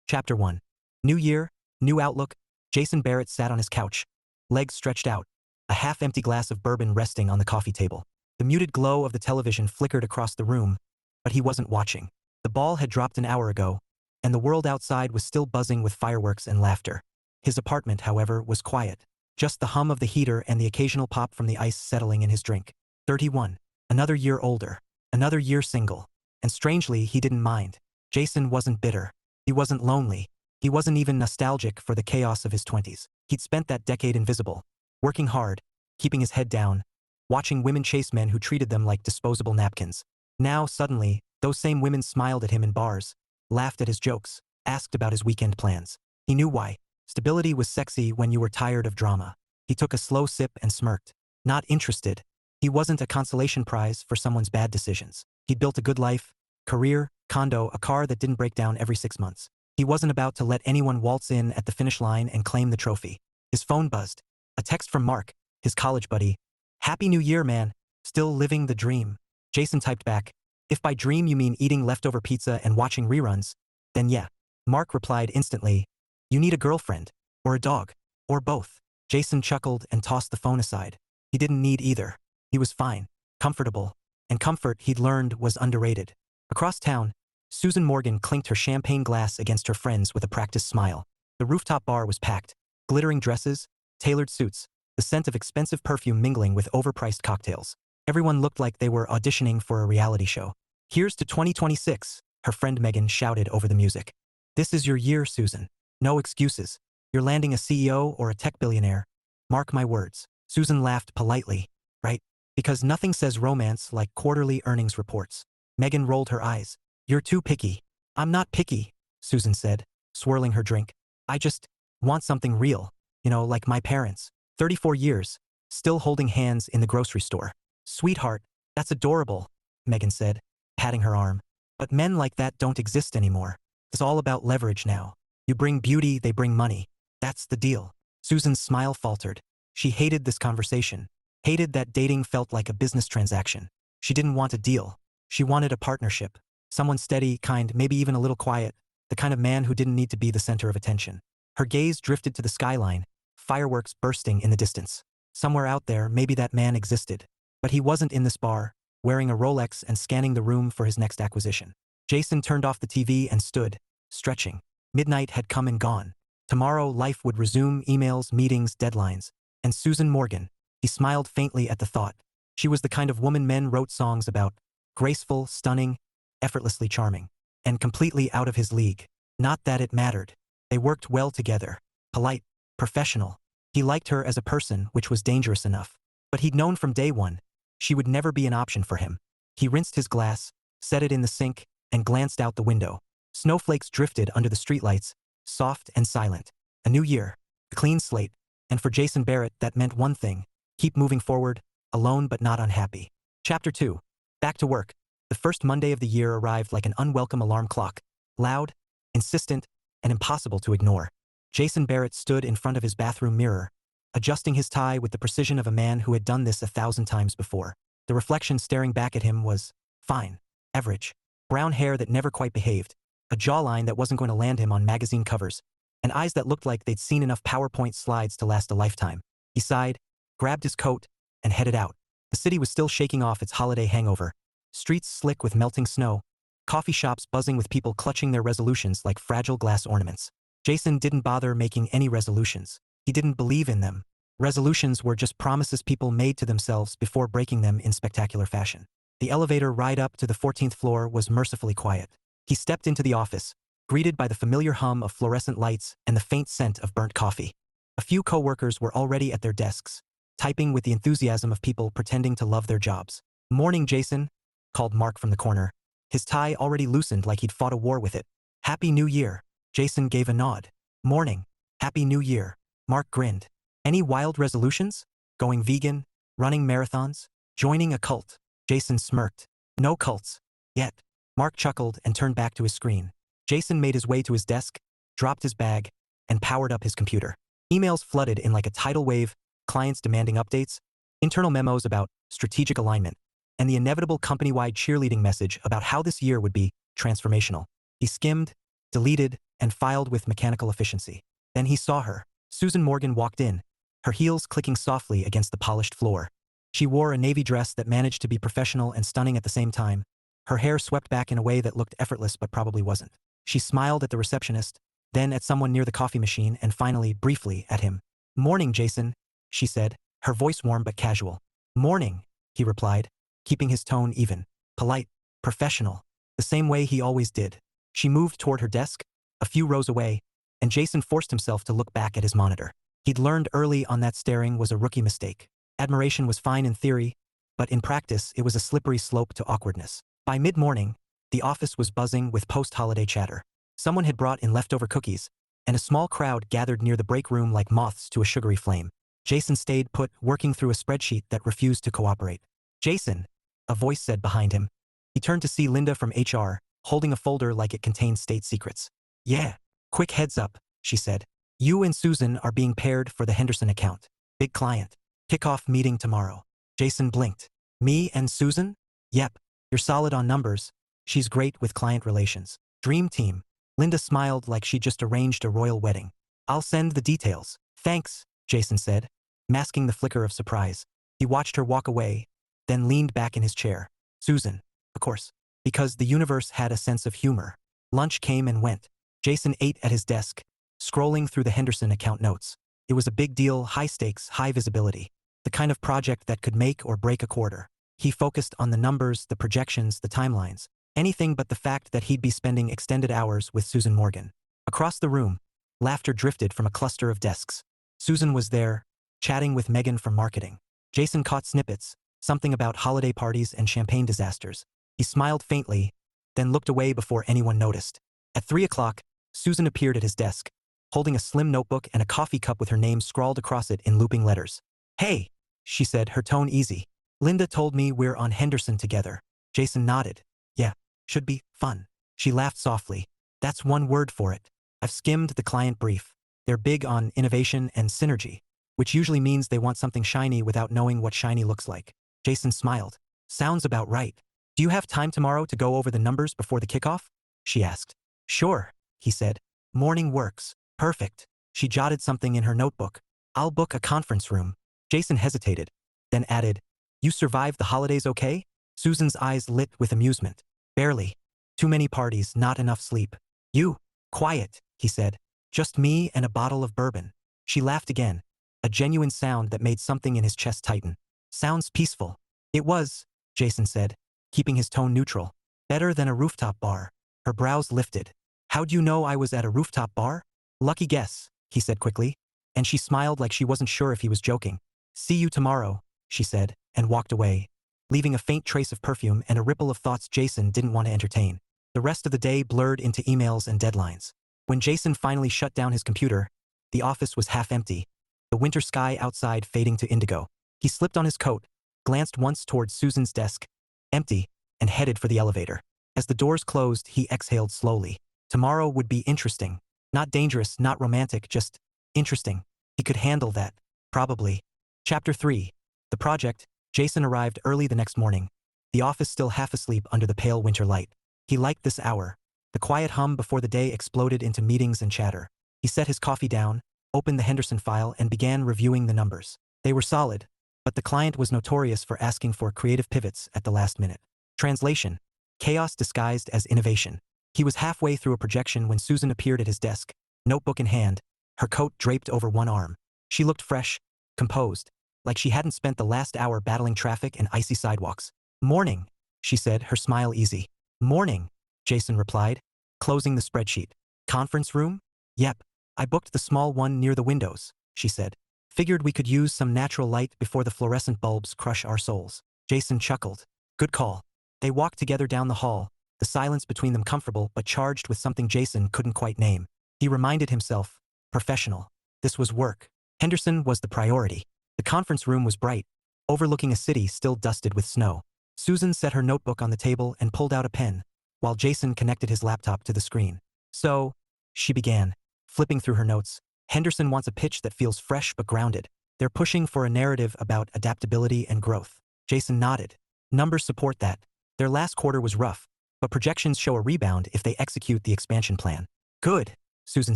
Chapter 1. New Year, New Outlook. Jason Berret sat on his couch, legs stretched out, a half-empty glass of bourbon resting on the coffee table. The muted glow of the television flickered across the room, but he wasn't watching. The ball had dropped an hour ago, and the world outside was still buzzing with fireworks and laughter. His apartment, however, was quiet. Just the hum of the heater and the occasional pop from the ice settling in his drink. 31. Another year older. Another year single. And strangely, he didn't mind. Jason wasn't bitter. He wasn't lonely. He wasn't even nostalgic for the chaos of his 20s. He'd spent that decade invisible, working hard, keeping his head down, watching women chase men who treated them like disposable napkins. Now, suddenly, those same women smiled at him in bars, laughed at his jokes, asked about his weekend plans. He knew why. Stability was sexy when you were tired of drama. He took a slow sip and smirked. Not interested. He wasn't a consolation prize for someone's bad decisions. He'd built a good life, career, condo, a car that didn't break down every 6 months. He wasn't about to let anyone waltz in at the finish line and claim the trophy. His phone buzzed. A text from Mark, his college buddy. "Happy New Year, man. Still living the dream." Jason typed back, "If by dream you mean eating leftover pizza and watching reruns, then yeah." Mark replied instantly, "You need a girlfriend, or a dog, or both." Jason chuckled and tossed the phone aside. He didn't need either. He was fine, comfortable, and comfort, he'd learned, was underrated. Across town, Susan Morgan clinked her champagne glass against her friends with a practiced smile. The rooftop bar was packed. Glittering dresses, tailored suits, the scent of expensive perfume mingling with overpriced cocktails. Everyone looked like they were auditioning for a reality show. "Here's to 2026, her friend Megan shouted over the music. "This is your year, Susan. No excuses. You're landing a CEO or a tech billionaire. Mark my words." Susan laughed politely. "Right? Because nothing says romance like quarterly earnings reports." Megan rolled her eyes. "You're too picky." "I'm not picky," Susan said, swirling her drink. "I just want something real. Like my parents. 34 years, still holding hands in the grocery store." "Sweetheart, that's adorable," Megan said, patting her arm. "But men like that don't exist anymore. It's all about leverage now. You bring beauty, they bring money. That's the deal." Susan's smile faltered. She hated this conversation. Hated that dating felt like a business transaction. She didn't want a deal. She wanted a partnership. Someone steady, kind, maybe even a little quiet. The kind of man who didn't need to be the center of attention. Her gaze drifted to the skyline, fireworks bursting in the distance. Somewhere out there, maybe that man existed. But he wasn't in this bar, wearing a Rolex and scanning the room for his next acquisition. Jason turned off the TV and stood, stretching. Midnight had come and gone. Tomorrow, life would resume, emails, meetings, deadlines. And Susan Morgan. He smiled faintly at the thought. She was the kind of woman men wrote songs about. Graceful, stunning, effortlessly charming. And completely out of his league. Not that it mattered. They worked well together. Polite, professional. He liked her as a person, which was dangerous enough. But he'd known from day one, she would never be an option for him. He rinsed his glass, set it in the sink, and glanced out the window. Snowflakes drifted under the streetlights, soft and silent. A new year, a clean slate. And for Jason Berret, that meant one thing: keep moving forward, alone but not unhappy. Chapter 2. Back to work. The first Monday of the year arrived like an unwelcome alarm clock. Loud, insistent, and impossible to ignore. Jason Berret stood in front of his bathroom mirror, adjusting his tie with the precision of a man who had done this 1,000 times before. The reflection staring back at him was fine, average. Brown hair that never quite behaved, a jawline that wasn't going to land him on magazine covers, and eyes that looked like they'd seen enough PowerPoint slides to last a lifetime. He sighed, grabbed his coat, and headed out. The city was still shaking off its holiday hangover. Streets slick with melting snow, coffee shops buzzing with people clutching their resolutions like fragile glass ornaments. Jason didn't bother making any resolutions. He didn't believe in them. Resolutions were just promises people made to themselves before breaking them in spectacular fashion. The elevator ride up to the 14th floor was mercifully quiet. He stepped into the office, greeted by the familiar hum of fluorescent lights and the faint scent of burnt coffee. A few coworkers were already at their desks, typing with the enthusiasm of people pretending to love their jobs. "Morning, Jason," called Mark from the corner. His tie already loosened like he'd fought a war with it. "Happy New Year." Jason gave a nod. "Morning. Happy New Year." Mark grinned. "Any wild resolutions? Going vegan? Running marathons? Joining a cult?" Jason smirked. "No cults. Yet." Mark chuckled and turned back to his screen. Jason made his way to his desk, dropped his bag, and powered up his computer. Emails flooded in like a tidal wave, clients demanding updates, internal memos about strategic alignment, and the inevitable company-wide cheerleading message about how this year would be transformational. He skimmed, deleted, and filed with mechanical efficiency. Then he saw her. Susan Morgan walked in, her heels clicking softly against the polished floor. She wore a navy dress that managed to be professional and stunning at the same time. Her hair swept back in a way that looked effortless but probably wasn't. She smiled at the receptionist, then at someone near the coffee machine and finally, briefly, at him. "Morning, Jason," she said, her voice warm but casual. "Morning," he replied, keeping his tone even, polite, professional, the same way he always did. She moved toward her desk, a few rows away, and Jason forced himself to look back at his monitor. He'd learned early on that staring was a rookie mistake. Admiration was fine in theory, but in practice it was a slippery slope to awkwardness. By mid-morning, the office was buzzing with post-holiday chatter. Someone had brought in leftover cookies, and a small crowd gathered near the break room like moths to a sugary flame. Jason stayed put, working through a spreadsheet that refused to cooperate. "Jason," a voice said behind him. He turned to see Linda from HR, holding a folder like it contained state secrets. "Yeah. Quick heads up," she said. "You and Susan are being paired for the Henderson account. Big client. Kickoff meeting tomorrow." Jason blinked. "Me and Susan? Yep. You're solid on numbers. She's great with client relations. Dream team." Linda smiled like she'd just arranged a royal wedding. "I'll send the details." "Thanks," Jason said, masking the flicker of surprise. He watched her walk away, then leaned back in his chair. Susan, of course, because the universe had a sense of humor. Lunch came and went. Jason ate at his desk, scrolling through the Henderson account notes. It was a big deal, high stakes, high visibility. The kind of project that could make or break a quarter. He focused on the numbers, the projections, the timelines. Anything but the fact that he'd be spending extended hours with Susan Morgan. Across the room, laughter drifted from a cluster of desks. Susan was there, chatting with Megan from marketing. Jason caught snippets, something about holiday parties and champagne disasters. He smiled faintly, then looked away before anyone noticed. At 3 o'clock, Susan appeared at his desk, holding a slim notebook and a coffee cup with her name scrawled across it in looping letters. "Hey," she said, her tone easy. "Linda told me we're on Henderson together." Jason nodded. "Yeah, should be fun." She laughed softly. "That's one word for it. I've skimmed the client brief. They're big on innovation and synergy, which usually means they want something shiny without knowing what shiny looks like." Jason smiled. "Sounds about right. Do you have time tomorrow to go over the numbers before the kickoff?" she asked. "Sure," he said. "Morning works." "Perfect." She jotted something in her notebook. "I'll book a conference room." Jason hesitated, then added, "You survived the holidays okay?" Susan's eyes lit with amusement. "Barely. Too many parties, not enough sleep." "You?" "Quiet," he said. "Just me and a bottle of bourbon." She laughed again, a genuine sound that made something in his chest tighten. "Sounds peaceful." "It was," Jason said, keeping his tone neutral. "Better than a rooftop bar." Her brows lifted. "How'd you know I was at a rooftop bar?" "Lucky guess," he said quickly, and she smiled like she wasn't sure if he was joking. "See you tomorrow," she said, and walked away, leaving a faint trace of perfume and a ripple of thoughts Jason didn't want to entertain. The rest of the day blurred into emails and deadlines. When Jason finally shut down his computer, the office was half empty, the winter sky outside fading to indigo. He slipped on his coat, glanced once towards Susan's desk, empty, and headed for the elevator. As the doors closed, he exhaled slowly. Tomorrow would be interesting. Not dangerous, not romantic, just interesting. He could handle that. Probably. Chapter 3. The project. Jason arrived early the next morning, the office still half asleep under the pale winter light. He liked this hour, the quiet hum before the day exploded into meetings and chatter. He set his coffee down, opened the Henderson file and began reviewing the numbers. They were solid, but the client was notorious for asking for creative pivots at the last minute. Translation. Chaos disguised as innovation. He was halfway through a projection when Susan appeared at his desk, notebook in hand, her coat draped over one arm. She looked fresh, composed, like she hadn't spent the last hour battling traffic and icy sidewalks. "Morning," she said, her smile easy. "Morning," Jason replied, closing the spreadsheet. "Conference room?" "Yep. I booked the small one near the windows," she said. "Figured we could use some natural light before the fluorescent bulbs crush our souls." Jason chuckled. "Good call." They walked together down the hall, the silence between them comfortable but charged with something Jason couldn't quite name. He reminded himself, professional. This was work. Henderson was the priority. The conference room was bright, overlooking a city still dusted with snow. Susan set her notebook on the table and pulled out a pen, while Jason connected his laptop to the screen. "So," she began, flipping through her notes, "Henderson wants a pitch that feels fresh but grounded. They're pushing for a narrative about adaptability and growth." Jason nodded. "Numbers support that. Their last quarter was rough, but projections show a rebound if they execute the expansion plan." Good, Susan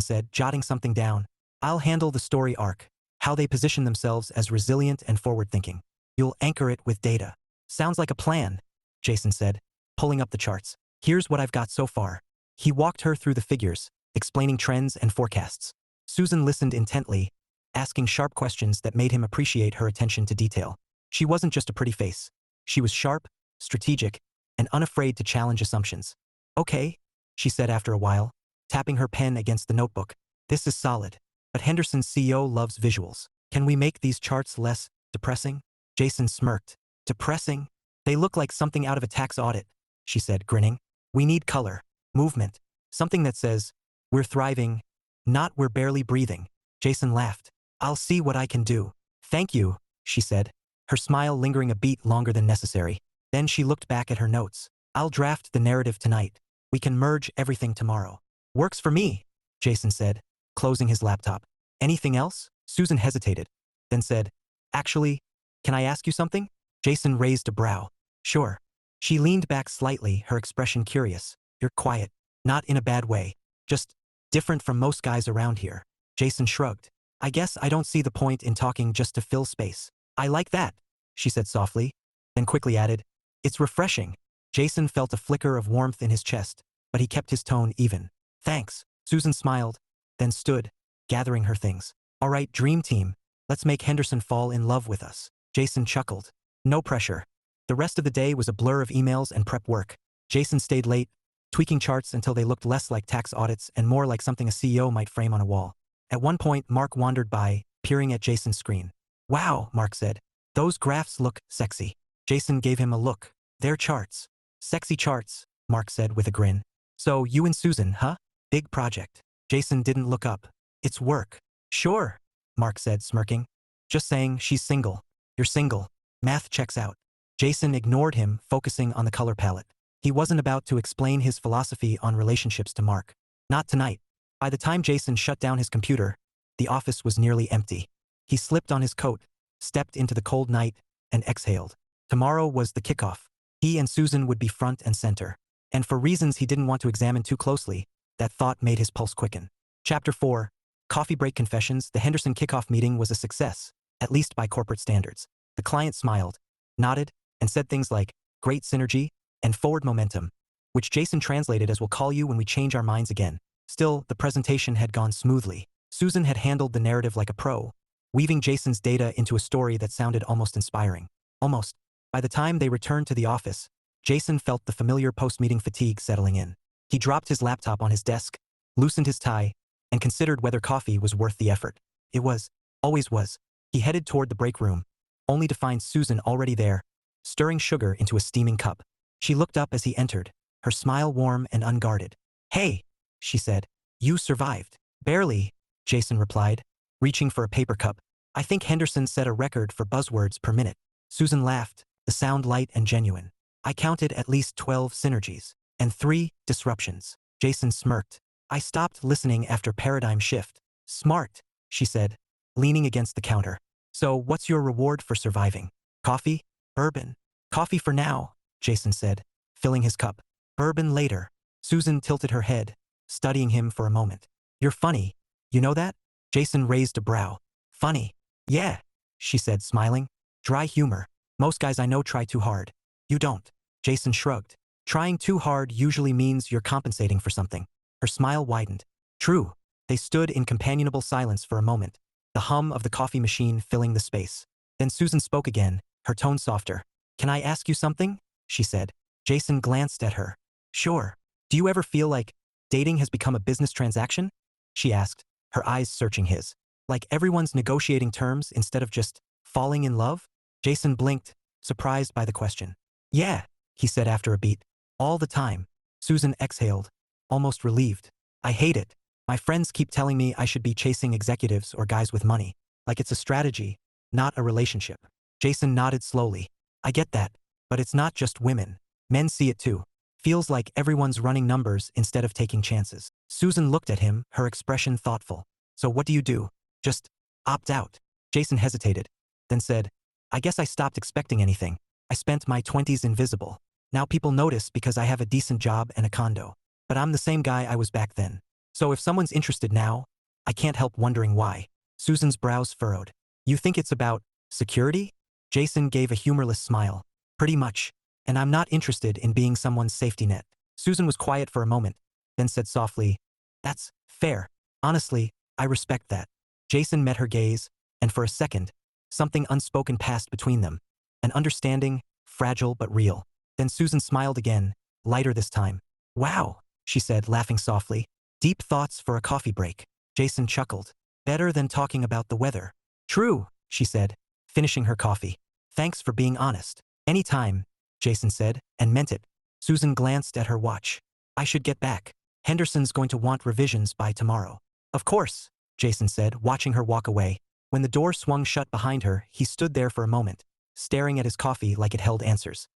said, jotting something down. I'll handle the story arc, how they position themselves as resilient and forward-thinking. You'll anchor it with data. Sounds like a plan, Jason said, pulling up the charts. Here's what I've got so far. He walked her through the figures, explaining trends and forecasts. Susan listened intently, asking sharp questions that made him appreciate her attention to detail. She wasn't just a pretty face. She was sharp, strategic, and unafraid to challenge assumptions. Okay, she said after a while, tapping her pen against the notebook. This is solid. But Henderson's CEO loves visuals. Can we make these charts less depressing? Jason smirked. Depressing? They look like something out of a tax audit, she said, grinning. We need color, movement, something that says, we're thriving, not we're barely breathing. Jason laughed. I'll see what I can do. Thank you, she said, her smile lingering a beat longer than necessary. Then she looked back at her notes. I'll draft the narrative tonight. We can merge everything tomorrow. Works for me, Jason said, closing his laptop. Anything else? Susan hesitated, then said, actually, can I ask you something? Jason raised a brow. Sure. She leaned back slightly, her expression curious. You're quiet. Not in a bad way. Just different from most guys around here. Jason shrugged. I guess I don't see the point in talking just to fill space. I like that, she said softly, then quickly added, it's refreshing. Jason felt a flicker of warmth in his chest, but he kept his tone even. Thanks. Susan smiled, then stood, gathering her things. All right, dream team, let's make Henderson fall in love with us. Jason chuckled. No pressure. The rest of the day was a blur of emails and prep work. Jason stayed late, tweaking charts until they looked less like tax audits and more like something a CEO might frame on a wall. At one point, Mark wandered by, peering at Jason's screen. Wow, Mark said. Those graphs look sexy. Jason gave him a look. They're charts. Sexy charts, Mark said with a grin. So you and Susan, huh? Big project. Jason didn't look up. It's work. Sure, Mark said, smirking. Just saying she's single. You're single. Math checks out. Jason ignored him, focusing on the color palette. He wasn't about to explain his philosophy on relationships to Mark. Not tonight. By the time Jason shut down his computer, the office was nearly empty. He slipped on his coat, stepped into the cold night, and exhaled. Tomorrow was the kickoff. He and Susan would be front and center. And for reasons he didn't want to examine too closely, that thought made his pulse quicken. Chapter 4. Coffee Break Confessions. The Henderson kickoff meeting was a success, at least by corporate standards. The client smiled, nodded, and said things like, great synergy, and forward momentum, which Jason translated as we'll call you when we change our minds again. Still, the presentation had gone smoothly. Susan had handled the narrative like a pro, weaving Jason's data into a story that sounded almost inspiring. Almost. By the time they returned to the office, Jason felt the familiar post-meeting fatigue settling in. He dropped his laptop on his desk, loosened his tie, and considered whether coffee was worth the effort. It was. Always was. He headed toward the break room, only to find Susan already there, stirring sugar into a steaming cup. She looked up as he entered, her smile warm and unguarded. Hey, she said. You survived. Barely, Jason replied, reaching for a paper cup. I think Henderson set a record for buzzwords per minute. Susan laughed, the sound light and genuine. I counted at least 12 synergies, and 3 disruptions. Jason smirked. I stopped listening after paradigm shift. Smart, she said, leaning against the counter. So what's your reward for surviving? Coffee? Bourbon. Coffee for now, Jason said, filling his cup. Bourbon later. Susan tilted her head, studying him for a moment. You're funny. You know that? Jason raised a brow. Funny. Yeah, she said, smiling. Dry humor. Most guys I know try too hard. You don't. Jason shrugged. Trying too hard usually means you're compensating for something. Her smile widened. True. They stood in companionable silence for a moment, the hum of the coffee machine filling the space. Then Susan spoke again, her tone softer. Can I ask you something? She said. Jason glanced at her. Sure. Do you ever feel like dating has become a business transaction? She asked, her eyes searching his. Like everyone's negotiating terms instead of just falling in love? Jason blinked, surprised by the question. Yeah, he said after a beat. All the time. Susan exhaled, almost relieved. I hate it. My friends keep telling me I should be chasing executives or guys with money. Like it's a strategy, not a relationship. Jason nodded slowly. I get that, but it's not just women. Men see it too. Feels like everyone's running numbers instead of taking chances. Susan looked at him, her expression thoughtful. So what do you do? Just opt out. Jason hesitated, then said, I guess I stopped expecting anything. I spent my 20s invisible. Now people notice because I have a decent job and a condo. But I'm the same guy I was back then. So if someone's interested now, I can't help wondering why. Susan's brows furrowed. You think it's about security? Jason gave a humorless smile. Pretty much. And I'm not interested in being someone's safety net. Susan was quiet for a moment, then said softly, That's fair. Honestly, I respect that. Jason met her gaze, and for a second, something unspoken passed between them. An understanding, fragile but real. Then Susan smiled again, lighter this time. Wow, she said, laughing softly. Deep thoughts for a coffee break. Jason chuckled. Better than talking about the weather. True, she said, finishing her coffee. Thanks for being honest. Anytime, Jason said, and meant it. Susan glanced at her watch. I should get back. Henderson's going to want revisions by tomorrow. Of course, Jason said, watching her walk away. When the door swung shut behind her, he stood there for a moment, staring at his coffee like it held answers.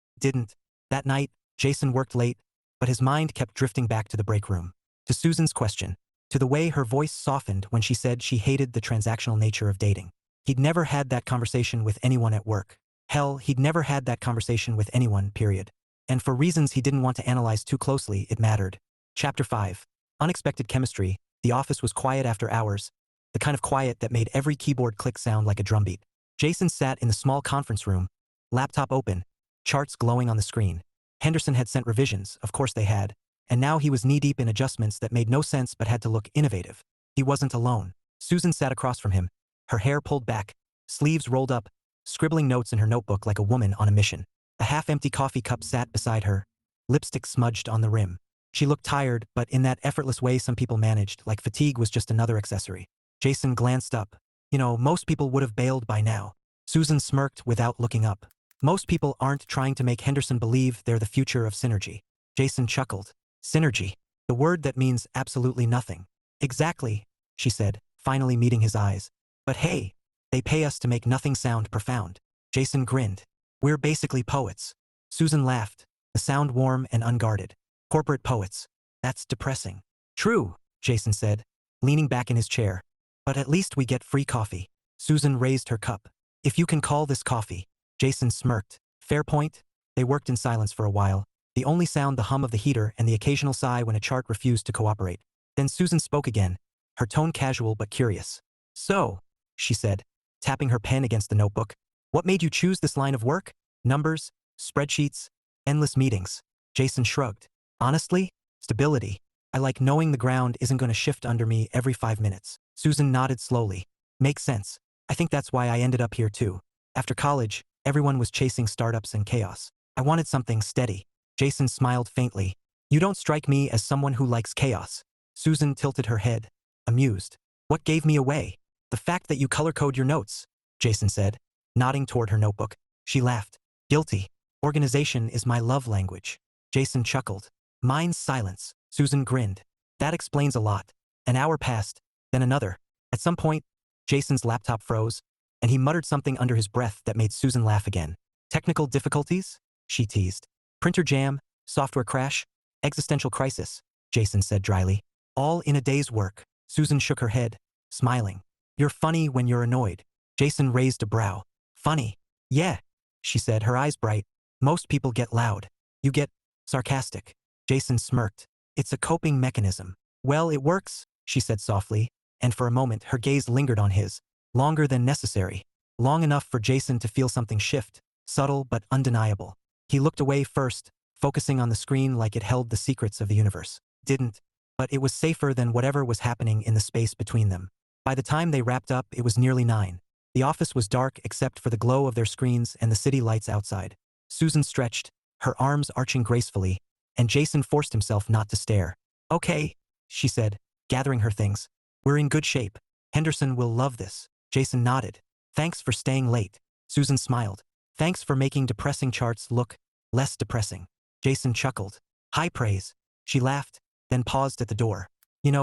That night, Jason worked late, but his mind kept drifting back to the break room. To Susan's question. To the way her voice softened when she said she hated the transactional nature of dating. He'd never had that conversation with anyone at work. Hell, he'd never had that conversation with anyone, period. And for reasons he didn't want to analyze too closely, it mattered. Chapter 5. Unexpected chemistry. The office was quiet after hours, the kind of quiet that made every keyboard click sound like a drumbeat. Jason sat in the small conference room, laptop open, charts glowing on the screen. Henderson had sent revisions, of course they had, and now he was knee-deep in adjustments that made no sense but had to look innovative. He wasn't alone. Susan sat across from him, her hair pulled back, sleeves rolled up, scribbling notes in her notebook like a woman on a mission. A half-empty coffee cup sat beside her, lipstick smudged on the rim. She looked tired, but in that effortless way some people managed, like fatigue was just another accessory. Jason glanced up. Most people would have bailed by now. Susan smirked without looking up. Most people aren't trying to make Henderson believe they're the future of synergy. Jason chuckled. Synergy. The word that means absolutely nothing. Exactly, she said, finally meeting his eyes. But hey, they pay us to make nothing sound profound. Jason grinned. We're basically poets. Susan laughed, the sound warm and unguarded. Corporate poets. That's depressing. True, Jason said, leaning back in his chair. But at least we get free coffee. Susan raised her cup. If you can call this coffee. Jason smirked. Fair point. They worked in silence for a while, the only sound the hum of the heater and the occasional sigh when a chart refused to cooperate. Then Susan spoke again, her tone casual but curious. So, she said, tapping her pen against the notebook, what made you choose this line of work? Numbers, spreadsheets, endless meetings. Jason shrugged. Honestly, stability. I like knowing the ground isn't going to shift under me every 5 minutes. Susan nodded slowly. Makes sense. I think that's why I ended up here too. After college, everyone was chasing startups and chaos. I wanted something steady. Jason smiled faintly. You don't strike me as someone who likes chaos. Susan tilted her head, amused. What gave me away? The fact that you color-code your notes, Jason said, nodding toward her notebook. She laughed. Guilty. Organization is my love language. Jason chuckled. Mine's silence. Susan grinned. That explains a lot. An hour passed, then another. At some point, Jason's laptop froze, and he muttered something under his breath that made Susan laugh again. Technical difficulties? She teased. Printer jam, software crash, existential crisis, Jason said dryly. All in a day's work. Susan shook her head, smiling. You're funny when you're annoyed. Jason raised a brow. Funny? Yeah, she said, her eyes bright. Most people get loud. You get sarcastic. Jason smirked. It's a coping mechanism. Well, it works, she said softly, and for a moment her gaze lingered on his. Longer than necessary. Long enough for Jason to feel something shift, subtle but undeniable. He looked away first, focusing on the screen like it held the secrets of the universe. But it was safer than whatever was happening in the space between them. By the time they wrapped up, it was nearly 9. The office was dark except for the glow of their screens and the city lights outside. Susan stretched, her arms arching gracefully, and Jason forced himself not to stare. Okay, she said, gathering her things. We're in good shape. Henderson will love this. Jason nodded. Thanks for staying late. Susan smiled. Thanks for making depressing charts look less depressing. Jason chuckled. High praise. She laughed, then paused at the door.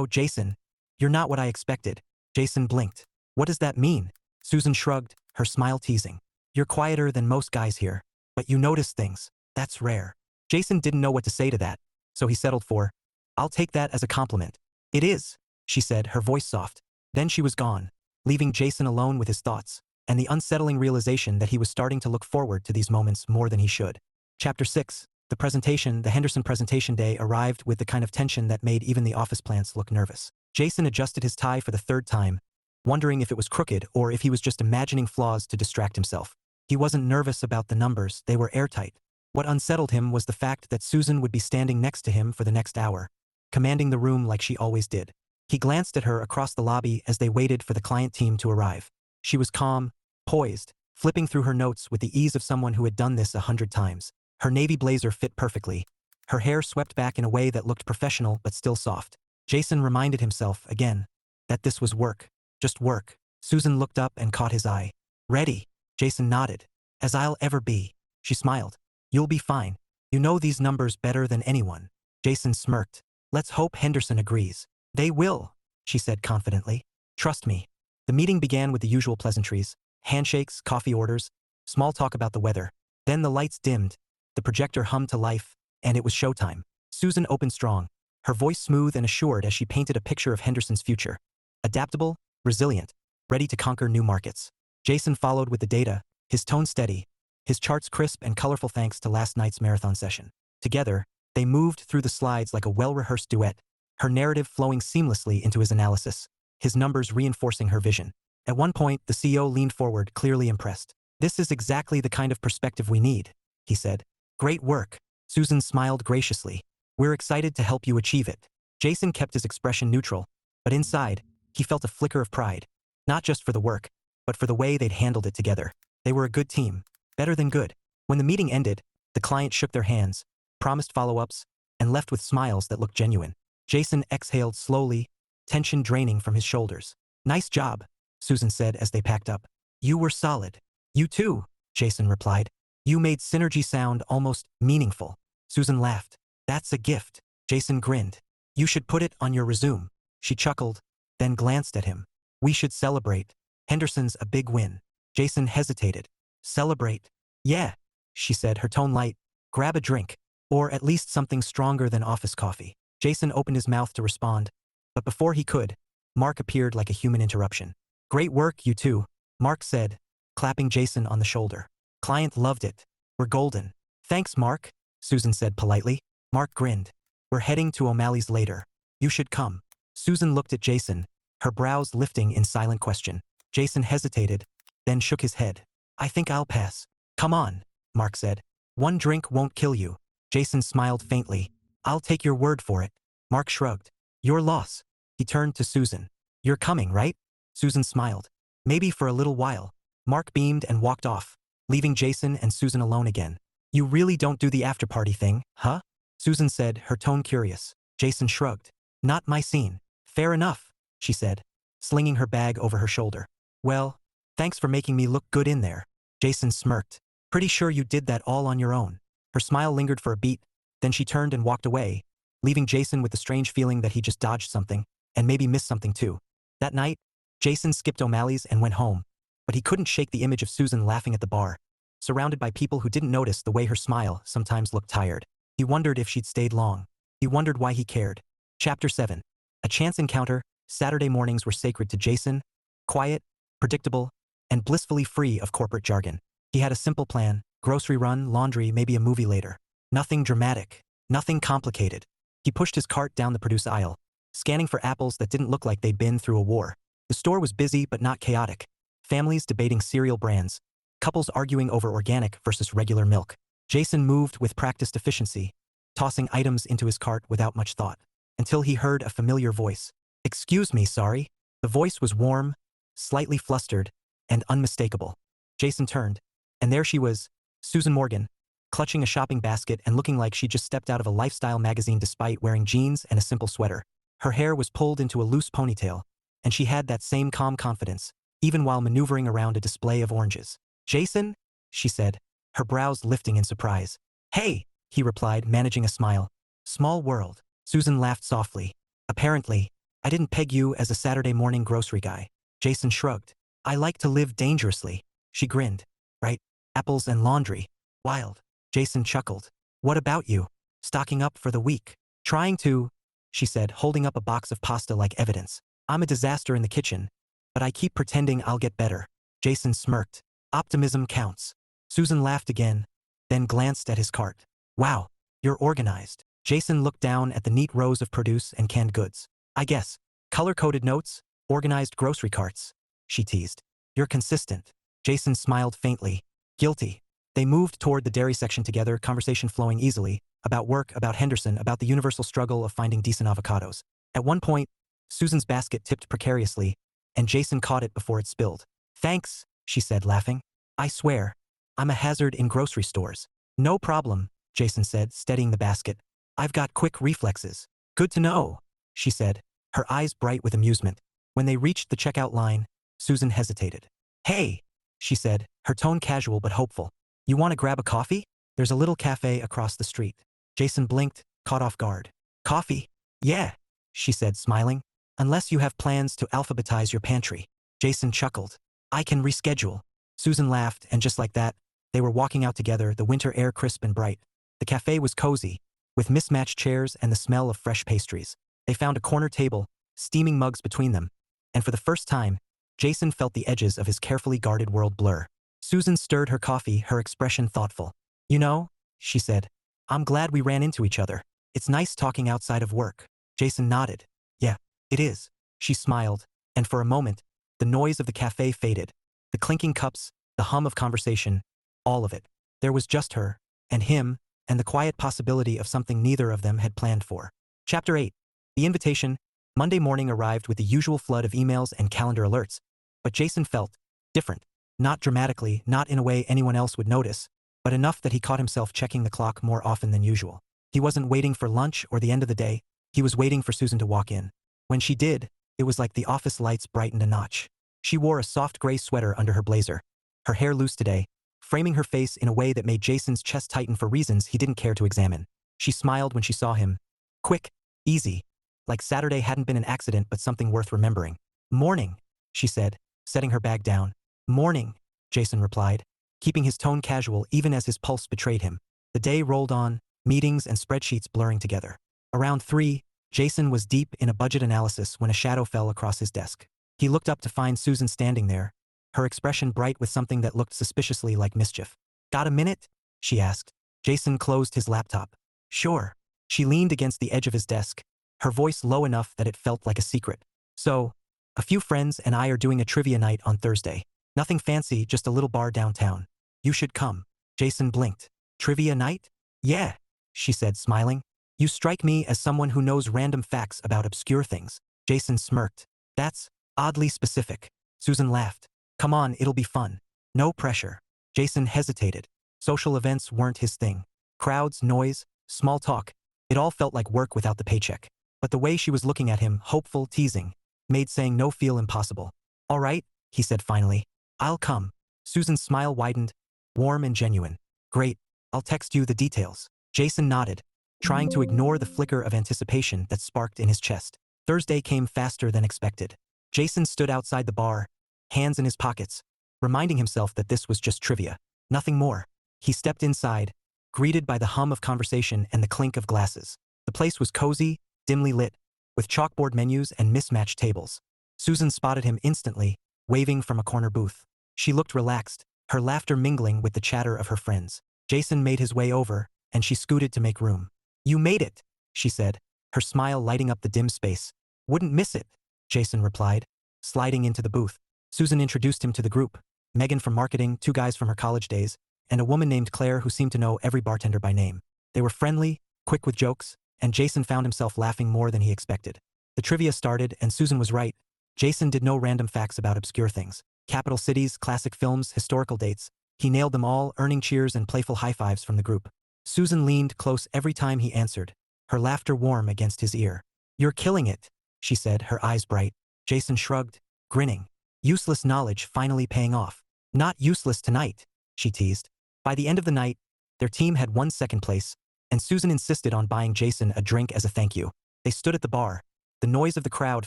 Jason, you're not what I expected. Jason blinked. What does that mean? Susan shrugged, her smile teasing. You're quieter than most guys here, but you notice things. That's rare. Jason didn't know what to say to that, so he settled for, I'll take that as a compliment. It is, she said, her voice soft. Then she was gone, leaving Jason alone with his thoughts, and the unsettling realization that he was starting to look forward to these moments more than he should. Chapter 6. The Henderson presentation day arrived with the kind of tension that made even the office plants look nervous. Jason adjusted his tie for the third time, wondering if it was crooked or if he was just imagining flaws to distract himself. He wasn't nervous about the numbers, they were airtight. What unsettled him was the fact that Susan would be standing next to him for the next hour, commanding the room like she always did. He glanced at her across the lobby as they waited for the client team to arrive. She was calm, poised, flipping through her notes with the ease of someone who had done this 100 times. Her navy blazer fit perfectly. Her hair swept back in a way that looked professional but still soft. Jason reminded himself, again, that this was work. Just work. Susan looked up and caught his eye. Ready? Jason nodded. As I'll ever be. She smiled. You'll be fine. You know these numbers better than anyone. Jason smirked. Let's hope Henderson agrees. They will, she said confidently. Trust me. The meeting began with the usual pleasantries, handshakes, coffee orders, small talk about the weather. Then the lights dimmed, the projector hummed to life, and it was showtime. Susan opened strong, her voice smooth and assured as she painted a picture of Henderson's future. Adaptable, resilient, ready to conquer new markets. Jason followed with the data, his tone steady, his charts crisp and colorful thanks to last night's marathon session. Together, they moved through the slides like a well-rehearsed duet, her narrative flowing seamlessly into his analysis, his numbers reinforcing her vision. At one point, the CEO leaned forward, clearly impressed. This is exactly the kind of perspective we need, he said. Great work. Susan smiled graciously. We're excited to help you achieve it. Jason kept his expression neutral, but inside, he felt a flicker of pride. Not just for the work, but for the way they'd handled it together. They were a good team. Better than good. When the meeting ended, the client shook their hands, promised follow-ups, and left with smiles that looked genuine. Jason exhaled slowly, tension draining from his shoulders. Nice job, Susan said as they packed up. You were solid. You too, Jason replied. You made synergy sound almost meaningful. Susan laughed. That's a gift. Jason grinned. You should put it on your resume. She chuckled, then glanced at him. We should celebrate. Henderson's a big win. Jason hesitated. Celebrate? Yeah, she said, her tone light. Grab a drink. Or at least something stronger than office coffee. Jason opened his mouth to respond, but before he could, Mark appeared like a human interruption. Great work, you two, Mark said, clapping Jason on the shoulder. Client loved it. We're golden. Thanks, Mark, Susan said politely. Mark grinned. We're heading to O'Malley's later. You should come. Susan looked at Jason, her brows lifting in silent question. Jason hesitated, then shook his head. I think I'll pass. Come on, Mark said. One drink won't kill you. Jason smiled faintly. I'll take your word for it. Mark shrugged. Your loss. He turned to Susan. You're coming, right? Susan smiled. Maybe for a little while. Mark beamed and walked off, leaving Jason and Susan alone again. You really don't do the after-party thing, huh? Susan said, her tone curious. Jason shrugged. Not my scene. Fair enough, she said, slinging her bag over her shoulder. Well, thanks for making me look good in there. Jason smirked. Pretty sure you did that all on your own. Her smile lingered for a beat, then she turned and walked away, leaving Jason with the strange feeling that he just dodged something, and maybe missed something too. That night, Jason skipped O'Malley's and went home, but he couldn't shake the image of Susan laughing at the bar, surrounded by people who didn't notice the way her smile sometimes looked tired. He wondered if she'd stayed long. He wondered why he cared. Chapter 7. A chance encounter. Saturday mornings were sacred to Jason, quiet, predictable, and blissfully free of corporate jargon. He had a simple plan: grocery run, laundry, maybe a movie later. Nothing dramatic, nothing complicated. He pushed his cart down the produce aisle, scanning for apples that didn't look like they'd been through a war. The store was busy but not chaotic. Families debating cereal brands, couples arguing over organic versus regular milk. Jason moved with practiced efficiency, tossing items into his cart without much thought, until he heard a familiar voice. Excuse me, sorry. The voice was warm, slightly flustered, and unmistakable. Jason turned, and there she was, Susan Morgan, clutching a shopping basket and looking like she just stepped out of a lifestyle magazine despite wearing jeans and a simple sweater. Her hair was pulled into a loose ponytail, and she had that same calm confidence, even while maneuvering around a display of oranges. Jason? She said, her brows lifting in surprise. Hey, he replied, managing a smile. Small world. Susan laughed softly. Apparently, I didn't peg you as a Saturday morning grocery guy. Jason shrugged. I like to live dangerously. She grinned. Right? Apples and laundry. Wild. Jason chuckled. What about you? Stocking up for the week. Trying to, she said, holding up a box of pasta like evidence. I'm a disaster in the kitchen, but I keep pretending I'll get better. Jason smirked. Optimism counts. Susan laughed again, then glanced at his cart. Wow, You're organized. Jason looked down at the neat rows of produce and canned goods. I guess. Color-coded notes, organized grocery carts. She teased. You're consistent. Jason smiled faintly. Guilty. They moved toward the dairy section together, conversation flowing easily, about work, about Henderson, about the universal struggle of finding decent avocados. At one point, Susan's basket tipped precariously, and Jason caught it before it spilled. Thanks, she said, laughing. I swear, I'm a hazard in grocery stores. No problem, Jason said, steadying the basket. I've got quick reflexes. Good to know, she said, her eyes bright with amusement. When they reached the checkout line, Susan hesitated. Hey, she said, her tone casual but hopeful. You want to grab a coffee? There's a little cafe across the street. Jason blinked, caught off guard. Coffee? Yeah, she said, smiling. Unless you have plans to alphabetize your pantry. Jason chuckled. I can reschedule. Susan laughed, and just like that, they were walking out together, the winter air crisp and bright. The cafe was cozy, with mismatched chairs and the smell of fresh pastries. They found a corner table, steaming mugs between them, and for the first time, Jason felt the edges of his carefully guarded world blur. Susan stirred her coffee, her expression thoughtful. You know, she said, I'm glad we ran into each other. It's nice talking outside of work. Jason nodded. Yeah, it is. She smiled, and for a moment, the noise of the cafe faded. The clinking cups, the hum of conversation, all of it. There was just her, and him, and the quiet possibility of something neither of them had planned for. Chapter 8. The invitation. Monday morning arrived with the usual flood of emails and calendar alerts, but Jason felt different. Not dramatically, not in a way anyone else would notice, but enough that he caught himself checking the clock more often than usual. He wasn't waiting for lunch or the end of the day, he was waiting for Susan to walk in. When she did, it was like the office lights brightened a notch. She wore a soft gray sweater under her blazer, her hair loose today, framing her face in a way that made Jason's chest tighten for reasons he didn't care to examine. She smiled when she saw him. Quick, easy, like Saturday hadn't been an accident but something worth remembering. Morning, she said, setting her bag down. Morning, Jason replied, keeping his tone casual even as his pulse betrayed him. The day rolled on, meetings and spreadsheets blurring together. Around 3, Jason was deep in a budget analysis when a shadow fell across his desk. He looked up to find Susan standing there, her expression bright with something that looked suspiciously like mischief. Got a minute? She asked. Jason closed his laptop. Sure. She leaned against the edge of his desk, her voice low enough that it felt like a secret. So, a few friends and I are doing a trivia night on Thursday. Nothing fancy, just a little bar downtown. You should come. Jason blinked. Trivia night? Yeah, she said, smiling. You strike me as someone who knows random facts about obscure things. Jason smirked. That's oddly specific. Susan laughed. Come on, it'll be fun. No pressure. Jason hesitated. Social events weren't his thing. Crowds, noise, small talk. It all felt like work without the paycheck. But the way she was looking at him, hopeful, teasing, made saying no feel impossible. All right, he said finally. I'll come. Susan's smile widened, warm and genuine. Great, I'll text you the details. Jason nodded, trying to ignore the flicker of anticipation that sparked in his chest. Thursday came faster than expected. Jason stood outside the bar, hands in his pockets, reminding himself that this was just trivia, nothing more. He stepped inside, greeted by the hum of conversation and the clink of glasses. The place was cozy, dimly lit, with chalkboard menus and mismatched tables. Susan spotted him instantly, waving from a corner booth. She looked relaxed, her laughter mingling with the chatter of her friends. Jason made his way over, and she scooted to make room. You made it, she said, her smile lighting up the dim space. Wouldn't miss it, Jason replied, sliding into the booth. Susan introduced him to the group, Megan from marketing, 2 guys from her college days, and a woman named Claire who seemed to know every bartender by name. They were friendly, quick with jokes, and Jason found himself laughing more than he expected. The trivia started, and Susan was right. Jason did no random facts about obscure things. Capital cities, classic films, historical dates. He nailed them all, earning cheers and playful high fives from the group. Susan leaned close every time he answered, her laughter warm against his ear. You're killing it, she said, her eyes bright. Jason shrugged, grinning. Useless knowledge finally paying off. Not useless tonight, she teased. By the end of the night, their team had won second place, and Susan insisted on buying Jason a drink as a thank you. They stood at the bar, the noise of the crowd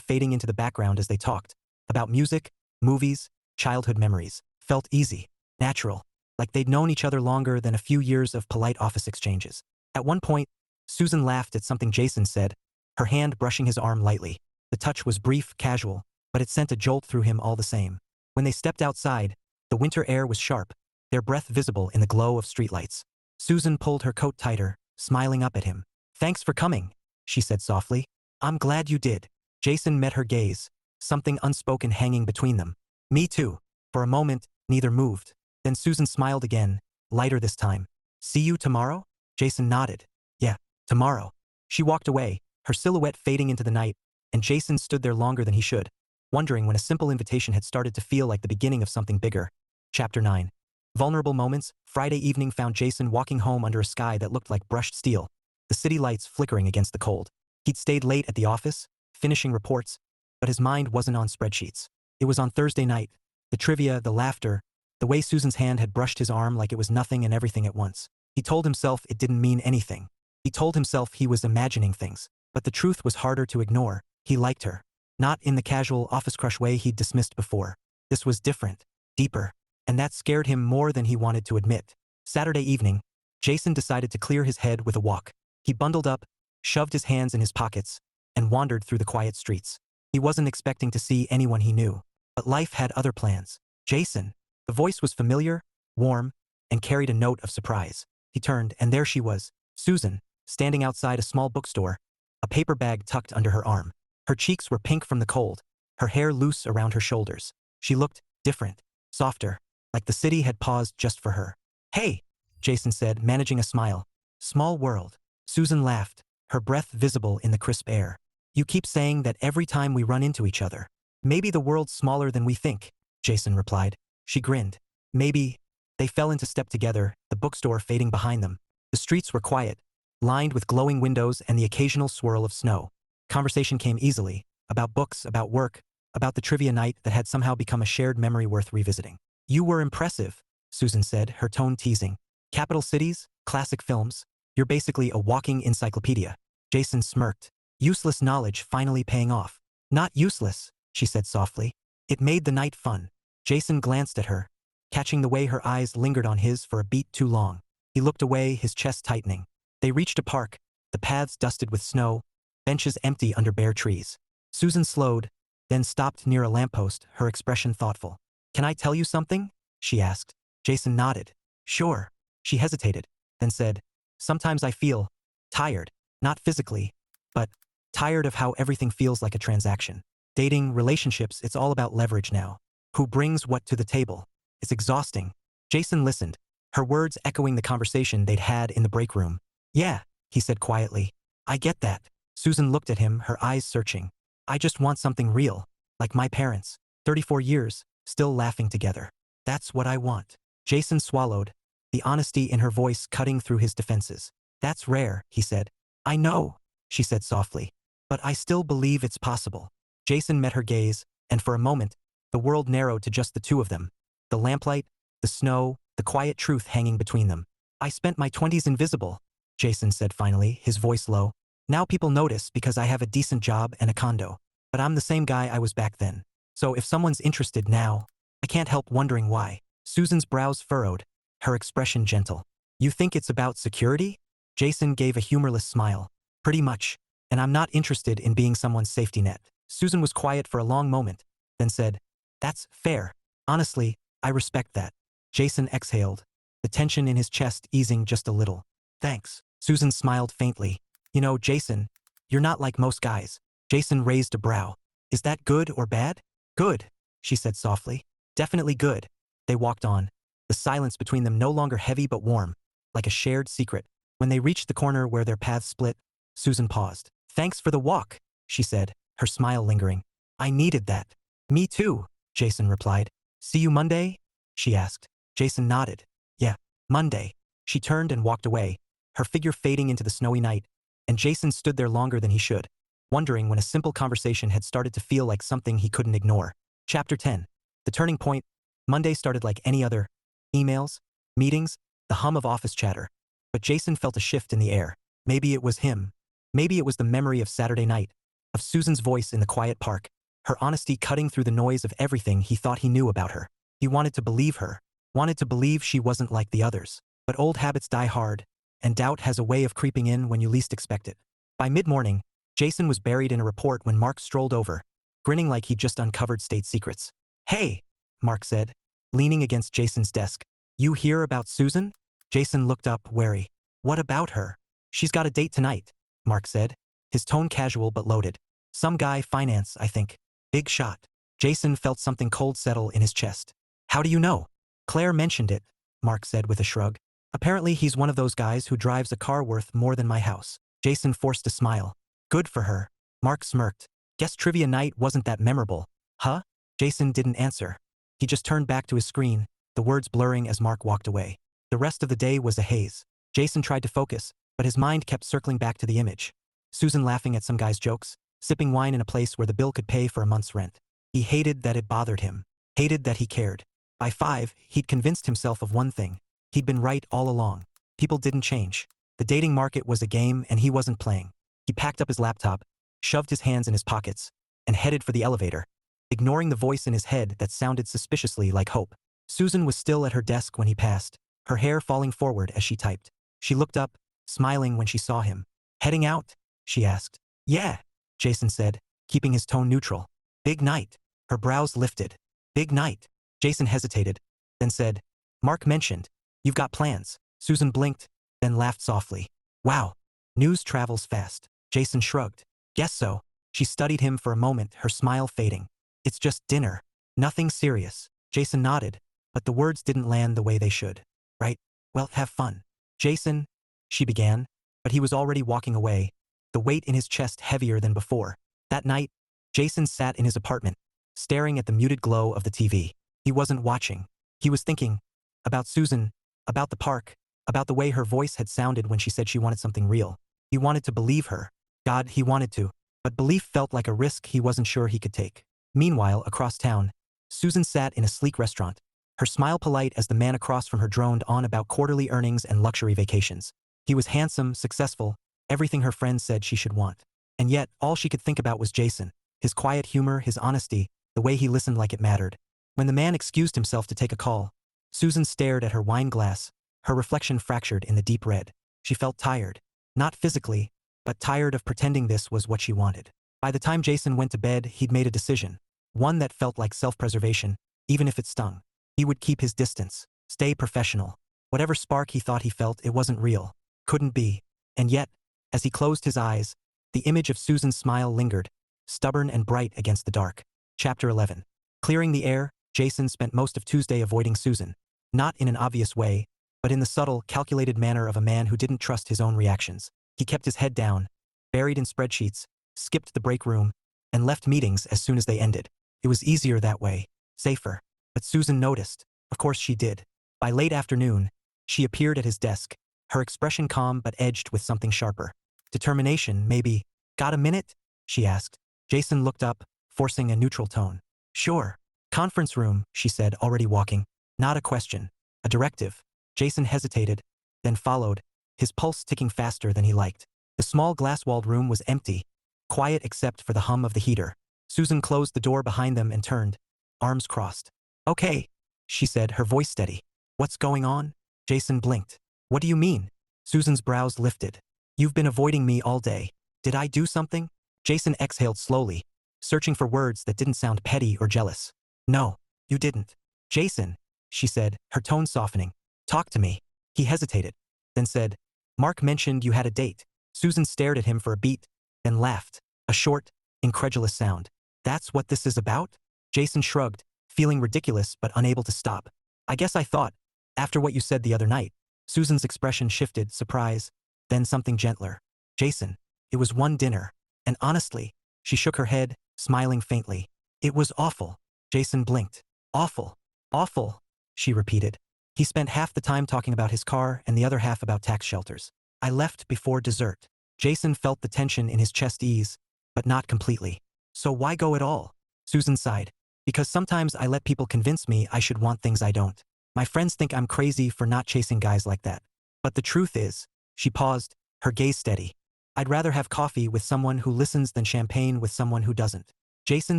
fading into the background as they talked. About music, movies, childhood memories. Felt easy, natural, like they'd known each other longer than a few years of polite office exchanges. At one point, Susan laughed at something Jason said, her hand brushing his arm lightly. The touch was brief, casual, but it sent a jolt through him all the same. When they stepped outside, the winter air was sharp, their breath visible in the glow of streetlights. Susan pulled her coat tighter, smiling up at him. "Thanks for coming," she said softly. "I'm glad you did." Jason met her gaze, something unspoken hanging between them. "Me too." For a moment, neither moved. Then Susan smiled again, lighter this time. "See you tomorrow?" Jason nodded. "Yeah, tomorrow." She walked away, her silhouette fading into the night, and Jason stood there longer than he should, wondering when a simple invitation had started to feel like the beginning of something bigger. Chapter 9. Vulnerable moments. Friday evening found Jason walking home under a sky that looked like brushed steel, the city lights flickering against the cold. He'd stayed late at the office, finishing reports, but his mind wasn't on spreadsheets. It was on Thursday night. The trivia, the laughter, the way Susan's hand had brushed his arm like it was nothing and everything at once. He told himself it didn't mean anything. He told himself he was imagining things. But the truth was harder to ignore. He liked her. Not in the casual office crush way he'd dismissed before. This was different, deeper, and that scared him more than he wanted to admit. Saturday evening, Jason decided to clear his head with a walk. He bundled up, shoved his hands in his pockets, and wandered through the quiet streets. He wasn't expecting to see anyone he knew. But life had other plans. "Jason." The voice was familiar, warm, and carried a note of surprise. He turned, and there she was, Susan, standing outside a small bookstore, a paper bag tucked under her arm. Her cheeks were pink from the cold, her hair loose around her shoulders. She looked different, softer, like the city had paused just for her. "Hey," Jason said, managing a smile. "Small world." Susan laughed, her breath visible in the crisp air. "You keep saying that every time we run into each other. Maybe the world's smaller than we think," Jason replied. She grinned. "Maybe." They fell into step together, the bookstore fading behind them. The streets were quiet, lined with glowing windows and the occasional swirl of snow. Conversation came easily, about books, about work, about the trivia night that had somehow become a shared memory worth revisiting. "You were impressive," Susan said, her tone teasing. "Capital cities, classic films. You're basically a walking encyclopedia." Jason smirked. Useless knowledge finally paying off. "Not useless," she said softly. "It made the night fun." Jason glanced at her, catching the way her eyes lingered on his for a beat too long. He looked away, his chest tightening. They reached a park, the paths dusted with snow, benches empty under bare trees. Susan slowed, then stopped near a lamppost, her expression thoughtful. "Can I tell you something?" she asked. Jason nodded. "Sure." She hesitated, then said, "Sometimes I feel tired, not physically, but tired of how everything feels like a transaction. Dating, relationships, it's all about leverage now. Who brings what to the table? It's exhausting." Jason listened, her words echoing the conversation they'd had in the break room. "Yeah," he said quietly. "I get that." Susan looked at him, her eyes searching. "I just want something real, like my parents, 34 years, still laughing together. That's what I want." Jason swallowed, the honesty in her voice cutting through his defenses. "That's rare," he said. "I know," she said softly. "But I still believe it's possible." Jason met her gaze, and for a moment, the world narrowed to just the two of them. The lamplight, the snow, the quiet truth hanging between them. "I spent my 20s invisible," Jason said finally, his voice low. "Now people notice because I have a decent job and a condo. But I'm the same guy I was back then. So if someone's interested now, I can't help wondering why." Susan's brows furrowed, her expression gentle. "You think it's about security?" Jason gave a humorless smile. "Pretty much. And I'm not interested in being someone's safety net." Susan was quiet for a long moment, then said, "That's fair. Honestly, I respect that." Jason exhaled, the tension in his chest easing just a little. "Thanks." Susan smiled faintly. "You know, Jason, you're not like most guys." Jason raised a brow. "Is that good or bad?" "Good," she said softly. "Definitely good." They walked on, the silence between them no longer heavy but warm, like a shared secret. When they reached the corner where their paths split, Susan paused. "Thanks for the walk," she said, her smile lingering. "I needed that." "Me too," Jason replied. "See you Monday?" she asked. Jason nodded. "Yeah, Monday." She turned and walked away, her figure fading into the snowy night, and Jason stood there longer than he should, wondering when a simple conversation had started to feel like something he couldn't ignore. Chapter 10. The turning point. Monday started like any other. Emails, meetings, the hum of office chatter. But Jason felt a shift in the air. Maybe it was him. Maybe it was the memory of Saturday night, of Susan's voice in the quiet park, her honesty cutting through the noise of everything he thought he knew about her. He wanted to believe her, wanted to believe she wasn't like the others. But old habits die hard, and doubt has a way of creeping in when you least expect it. By mid-morning, Jason was buried in a report when Mark strolled over, grinning like he'd just uncovered state secrets. "Hey," Mark said, leaning against Jason's desk. "You hear about Susan?" Jason looked up, wary. "What about her?" She's got a date tonight, Mark said, his tone casual but loaded. Some guy, finance, I think. Big shot. Jason felt something cold settle in his chest. How do you know? Claire mentioned it, Mark said with a shrug. Apparently he's one of those guys who drives a car worth more than my house. Jason forced a smile. Good for her. Mark smirked. Guess trivia night wasn't that memorable. Huh? Jason didn't answer. He just turned back to his screen, the words blurring as Mark walked away. The rest of the day was a haze. Jason tried to focus, but his mind kept circling back to the image. Susan laughing at some guy's jokes, sipping wine in a place where the bill could pay for a month's rent. He hated that it bothered him. Hated that he cared. By 5, he'd convinced himself of one thing. He'd been right all along. People didn't change. The dating market was a game and he wasn't playing. He packed up his laptop, shoved his hands in his pockets, and headed for the elevator, ignoring the voice in his head that sounded suspiciously like hope. Susan was still at her desk when he passed, her hair falling forward as she typed. She looked up, smiling when she saw him. Heading out? She asked. Yeah, Jason said, keeping his tone neutral. Big night. Her brows lifted. Big night. Jason hesitated, then said, Mark mentioned. You've got plans. Susan blinked, then laughed softly. Wow. News travels fast. Jason shrugged. Guess so. She studied him for a moment, her smile fading. It's just dinner. Nothing serious. Jason nodded, but the words didn't land the way they should. Right? Well, have fun. Jason, she began, but he was already walking away, the weight in his chest heavier than before. That night, Jason sat in his apartment, staring at the muted glow of the TV. He wasn't watching. He was thinking about Susan, about the park, about the way her voice had sounded when she said she wanted something real. He wanted to believe her. God, he wanted to. But belief felt like a risk he wasn't sure he could take. Meanwhile, across town, Susan sat in a sleek restaurant, her smile polite as the man across from her droned on about quarterly earnings and luxury vacations. He was handsome, successful, everything her friends said she should want. And yet, all she could think about was Jason, his quiet humor, his honesty, the way he listened like it mattered. When the man excused himself to take a call, Susan stared at her wine glass, her reflection fractured in the deep red. She felt tired. Not physically, but tired of pretending this was what she wanted. By the time Jason went to bed, he'd made a decision. One that felt like self-preservation, even if it stung. He would keep his distance, stay professional. Whatever spark he thought he felt, it wasn't real. Couldn't be. And yet, as he closed his eyes, the image of Susan's smile lingered, stubborn and bright against the dark. Chapter 11. Clearing the air, Jason spent most of Tuesday avoiding Susan. Not in an obvious way, but in the subtle, calculated manner of a man who didn't trust his own reactions. He kept his head down, buried in spreadsheets, skipped the break room, and left meetings as soon as they ended. It was easier that way, safer. But Susan noticed. Of course she did. By late afternoon, she appeared at his desk, her expression calm but edged with something sharper. Determination, maybe. Got a minute? She asked. Jason looked up, forcing a neutral tone. Sure. Conference room, she said, already walking. Not a question. A directive. Jason hesitated, then followed, his pulse ticking faster than he liked. The small glass-walled room was empty, quiet except for the hum of the heater. Susan closed the door behind them and turned, arms crossed. Okay, she said, her voice steady. What's going on? Jason blinked. What do you mean? Susan's brows lifted. You've been avoiding me all day. Did I do something? Jason exhaled slowly, searching for words that didn't sound petty or jealous. No, you didn't. Jason, she said, her tone softening. Talk to me. He hesitated, then said, Mark mentioned you had a date. Susan stared at him for a beat, then laughed, a short, incredulous sound. That's what this is about? Jason shrugged, feeling ridiculous but unable to stop. I guess I thought, after what you said the other night. Susan's expression shifted, surprise, then something gentler. Jason, it was one dinner, and honestly, she shook her head, smiling faintly. It was awful. Jason blinked. Awful. Awful, she repeated. He spent half the time talking about his car and the other half about tax shelters. I left before dessert. Jason felt the tension in his chest ease, but not completely. So why go at all? Susan sighed. Because sometimes I let people convince me I should want things I don't. My friends think I'm crazy for not chasing guys like that. But the truth is, she paused, her gaze steady. I'd rather have coffee with someone who listens than champagne with someone who doesn't. Jason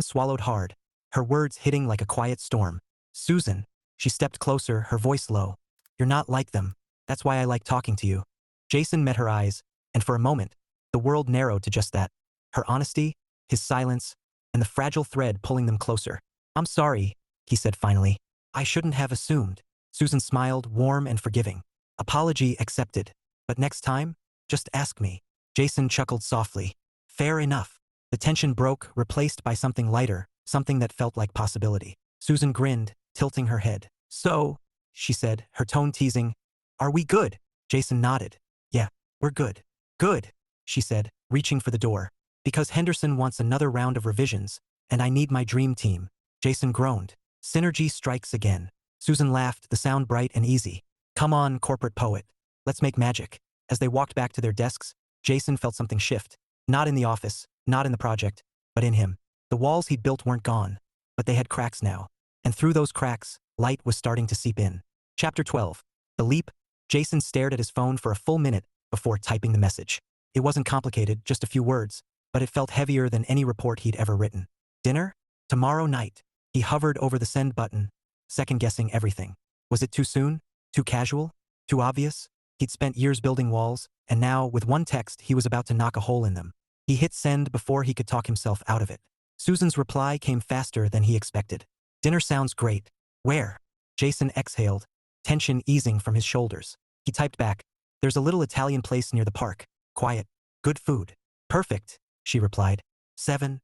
swallowed hard, her words hitting like a quiet storm. Susan, she stepped closer, her voice low. You're not like them. That's why I like talking to you. Jason met her eyes, and for a moment, the world narrowed to just that. Her honesty, his silence, and the fragile thread pulling them closer. I'm sorry, he said finally. I shouldn't have assumed. Susan smiled, warm and forgiving. Apology accepted. But next time? Just ask me. Jason chuckled softly. Fair enough. The tension broke, replaced by something lighter, something that felt like possibility. Susan grinned, tilting her head. So, she said, her tone teasing, are we good? Jason nodded. Yeah, we're good. Good, she said, reaching for the door. Because Henderson wants another round of revisions, and I need my dream team. Jason groaned. Synergy strikes again. Susan laughed, the sound bright and easy. Come on, corporate poet. Let's make magic. As they walked back to their desks, Jason felt something shift. Not in the office, not in the project, but in him. The walls he'd built weren't gone, but they had cracks now. And through those cracks, light was starting to seep in. Chapter 12. The Leap. Jason stared at his phone for a full minute before typing the message. It wasn't complicated, just a few words, but it felt heavier than any report he'd ever written. Dinner? Tomorrow night. He hovered over the send button, second-guessing everything. Was it too soon? Too casual? Too obvious? He'd spent years building walls, and now, with one text, he was about to knock a hole in them. He hit send before he could talk himself out of it. Susan's reply came faster than he expected. Dinner sounds great. Where? Jason exhaled, tension easing from his shoulders. He typed back, there's a little Italian place near the park. Quiet. Good food. Perfect, she replied. 7.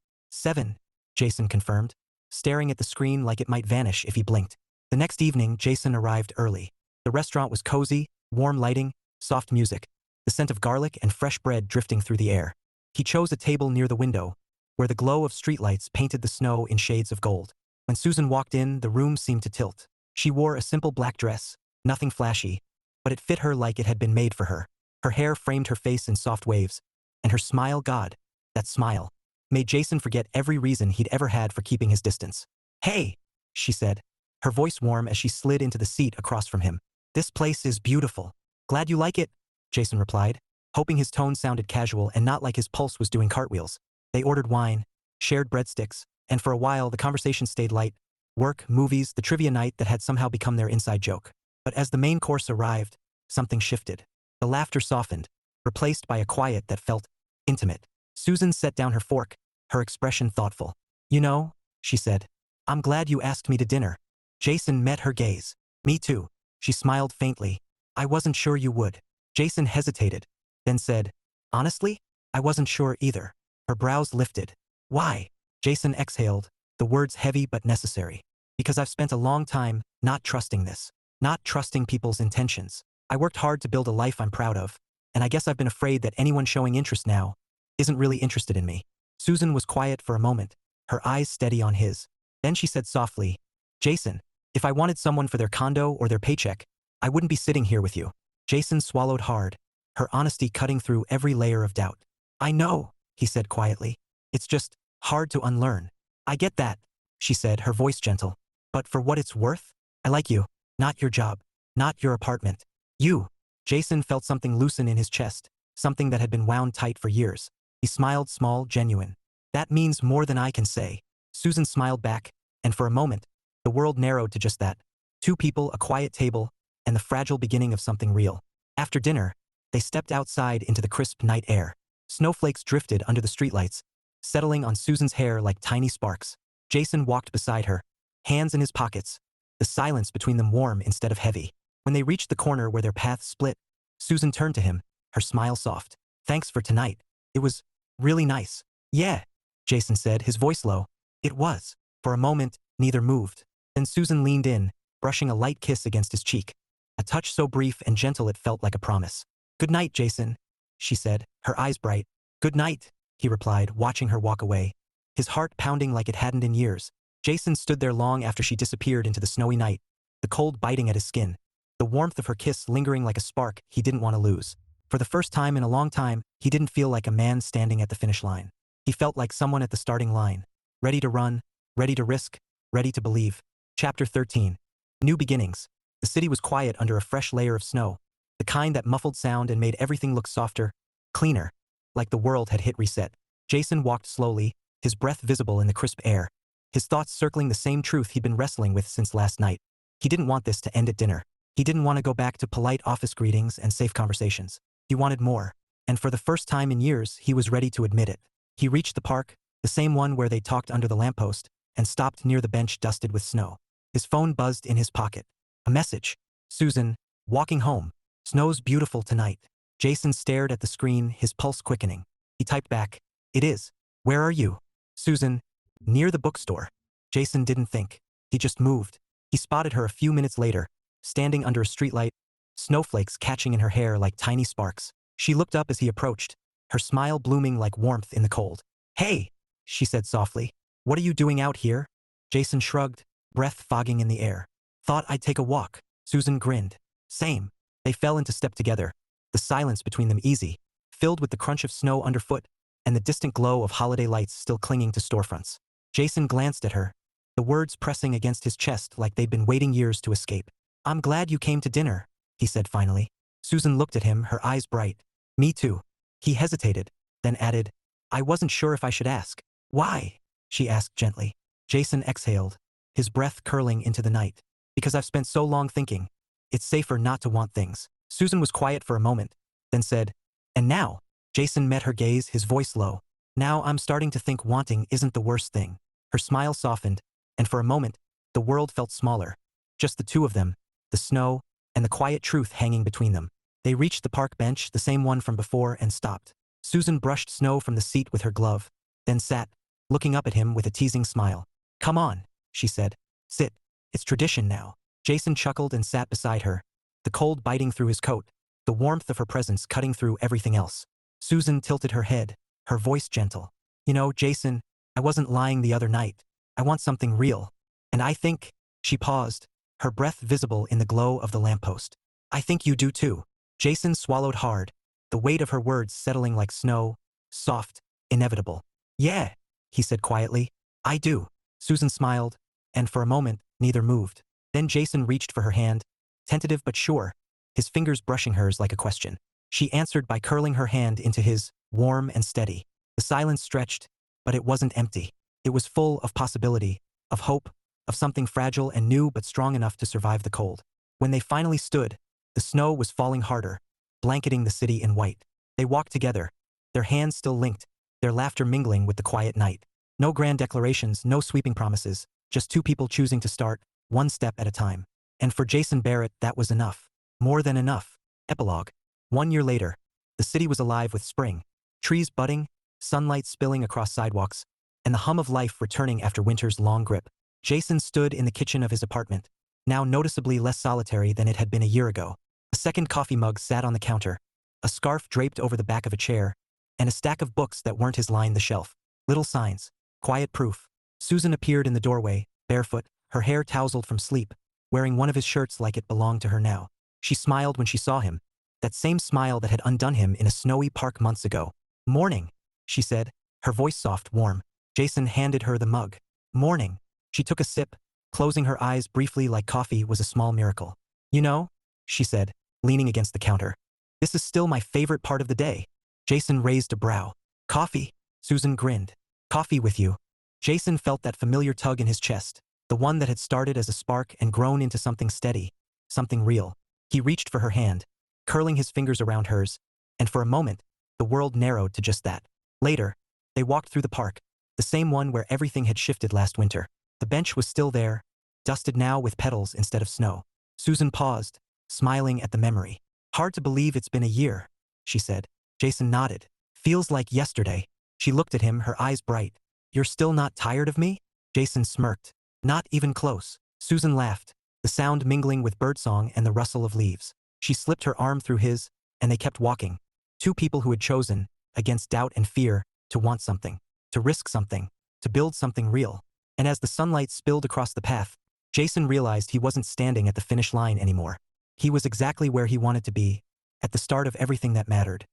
Jason confirmed, staring at the screen like it might vanish if he blinked. The next evening, Jason arrived early. The restaurant was cozy, warm lighting, soft music, the scent of garlic and fresh bread drifting through the air. He chose a table near the window, where the glow of streetlights painted the snow in shades of gold. When Susan walked in, the room seemed to tilt. She wore a simple black dress, nothing flashy, but it fit her like it had been made for her. Her hair framed her face in soft waves, and her smile, God, that smile, made Jason forget every reason he'd ever had for keeping his distance. Hey, she said, her voice warm as she slid into the seat across from him. This place is beautiful. Glad you like it, Jason replied, hoping his tone sounded casual and not like his pulse was doing cartwheels. They ordered wine, shared breadsticks, and for a while the conversation stayed light. Work, movies, the trivia night that had somehow become their inside joke. But as the main course arrived, something shifted. The laughter softened, replaced by a quiet that felt intimate. Susan set down her fork, her expression thoughtful. You know, she said, I'm glad you asked me to dinner. Jason met her gaze. Me too. She smiled faintly. I wasn't sure you would. Jason hesitated, then said, honestly, I wasn't sure either. Her brows lifted. Why? Jason exhaled, the words heavy but necessary. Because I've spent a long time not trusting this. Not trusting people's intentions. I worked hard to build a life I'm proud of, and I guess I've been afraid that anyone showing interest now isn't really interested in me. Susan was quiet for a moment, her eyes steady on his. Then she said softly, Jason, if I wanted someone for their condo or their paycheck, I wouldn't be sitting here with you. Jason swallowed hard, her honesty cutting through every layer of doubt. I know, he said quietly. It's just hard to unlearn. I get that, she said, her voice gentle. But for what it's worth, I like you. Not your job. Not your apartment. You. Jason felt something loosen in his chest, something that had been wound tight for years. He smiled small, genuine. That means more than I can say. Susan smiled back, and for a moment, the world narrowed to just that. Two people, a quiet table, and the fragile beginning of something real. After dinner, they stepped outside into the crisp night air. Snowflakes drifted under the streetlights, settling on Susan's hair like tiny sparks. Jason walked beside her, hands in his pockets, the silence between them warm instead of heavy. When they reached the corner where their paths split, Susan turned to him, her smile soft. Thanks for tonight. It was really nice. Yeah, Jason said, his voice low. It was. For a moment, neither moved. Then Susan leaned in, brushing a light kiss against his cheek. A touch so brief and gentle it felt like a promise. Good night, Jason, she said, her eyes bright. Good night, he replied, watching her walk away, his heart pounding like it hadn't in years. Jason stood there long after she disappeared into the snowy night, the cold biting at his skin, the warmth of her kiss lingering like a spark he didn't want to lose. For the first time in a long time, he didn't feel like a man standing at the finish line. He felt like someone at the starting line, ready to run, ready to risk, ready to believe. Chapter 13. New beginnings. The city was quiet under a fresh layer of snow, the kind that muffled sound and made everything look softer, cleaner, like the world had hit reset. Jason walked slowly, his breath visible in the crisp air, his thoughts circling the same truth he'd been wrestling with since last night. He didn't want this to end at dinner. He didn't want to go back to polite office greetings and safe conversations. He wanted more, and for the first time in years, he was ready to admit it. He reached the park, the same one where they talked under the lamppost, and stopped near the bench dusted with snow. His phone buzzed in his pocket. A message. Susan, walking home. Snow's beautiful tonight. Jason stared at the screen, his pulse quickening. He typed back, "It is. Where are you?" "Susan." "Near the bookstore." Jason didn't think. He just moved. He spotted her a few minutes later, standing under a streetlight, snowflakes catching in her hair like tiny sparks. She looked up as he approached, her smile blooming like warmth in the cold. "Hey," she said softly. "What are you doing out here?" Jason shrugged, breath fogging in the air. "Thought I'd take a walk." Susan grinned. "Same." They fell into step together, the silence between them easy, filled with the crunch of snow underfoot and the distant glow of holiday lights still clinging to storefronts. Jason glanced at her, the words pressing against his chest like they'd been waiting years to escape. "I'm glad you came to dinner," he said finally. Susan looked at him, her eyes bright. "Me too." He hesitated, then added, "I wasn't sure if I should ask." "Why?" she asked gently. Jason exhaled, his breath curling into the night. "Because I've spent so long thinking. It's safer not to want things." Susan was quiet for a moment, then said, "And now?" Jason met her gaze, his voice low. "Now I'm starting to think wanting isn't the worst thing." Her smile softened, and for a moment, the world felt smaller. Just the two of them, the snow, and the quiet truth hanging between them. They reached the park bench, the same one from before, and stopped. Susan brushed snow from the seat with her glove, then sat, looking up at him with a teasing smile. "Come on," she said. "Sit. It's tradition now." Jason chuckled and sat beside her, the cold biting through his coat, the warmth of her presence cutting through everything else. Susan tilted her head, her voice gentle. "You know, Jason, I wasn't lying the other night. I want something real. And I think," she paused, her breath visible in the glow of the lamppost. "I think you do too." Jason swallowed hard, the weight of her words settling like snow, soft, inevitable. "Yeah," he said quietly. "I do." Susan smiled, and for a moment, neither moved. Then Jason reached for her hand, tentative but sure, his fingers brushing hers like a question. She answered by curling her hand into his, warm and steady. The silence stretched, but it wasn't empty. It was full of possibility, of hope, of something fragile and new but strong enough to survive the cold. When they finally stood, the snow was falling harder, blanketing the city in white. They walked together, their hands still linked, their laughter mingling with the quiet night. No grand declarations, no sweeping promises, just two people choosing to start, one step at a time. And for Jason Berret, that was enough. More than enough. Epilogue. 1 year later, the city was alive with spring. Trees budding, sunlight spilling across sidewalks, and the hum of life returning after winter's long grip. Jason stood in the kitchen of his apartment, now noticeably less solitary than it had been a year ago. A second coffee mug sat on the counter, a scarf draped over the back of a chair, and a stack of books that weren't his lined the shelf. Little signs, quiet proof. Susan appeared in the doorway, barefoot, her hair tousled from sleep, wearing one of his shirts like it belonged to her now. She smiled when she saw him, that same smile that had undone him in a snowy park months ago. "Morning," she said, her voice soft, warm. Jason handed her the mug. "Morning." She took a sip, closing her eyes briefly like coffee was a small miracle. "You know," she said, leaning against the counter, "this is still my favorite part of the day." Jason raised a brow. "Coffee?" Susan grinned. "Coffee with you." Jason felt that familiar tug in his chest, the one that had started as a spark and grown into something steady, something real. He reached for her hand, curling his fingers around hers, and for a moment, the world narrowed to just that. Later, they walked through the park, the same one where everything had shifted last winter. The bench was still there, dusted now with petals instead of snow. Susan paused, smiling at the memory. "Hard to believe it's been a year," she said. Jason nodded. "Feels like yesterday." She looked at him, her eyes bright. "You're still not tired of me?" Jason smirked. "Not even close." Susan laughed, the sound mingling with birdsong and the rustle of leaves. She slipped her arm through his, and they kept walking. Two people who had chosen, against doubt and fear, to want something, to risk something, to build something real. And as the sunlight spilled across the path, Jason realized he wasn't standing at the finish line anymore. He was exactly where he wanted to be, at the start of everything that mattered.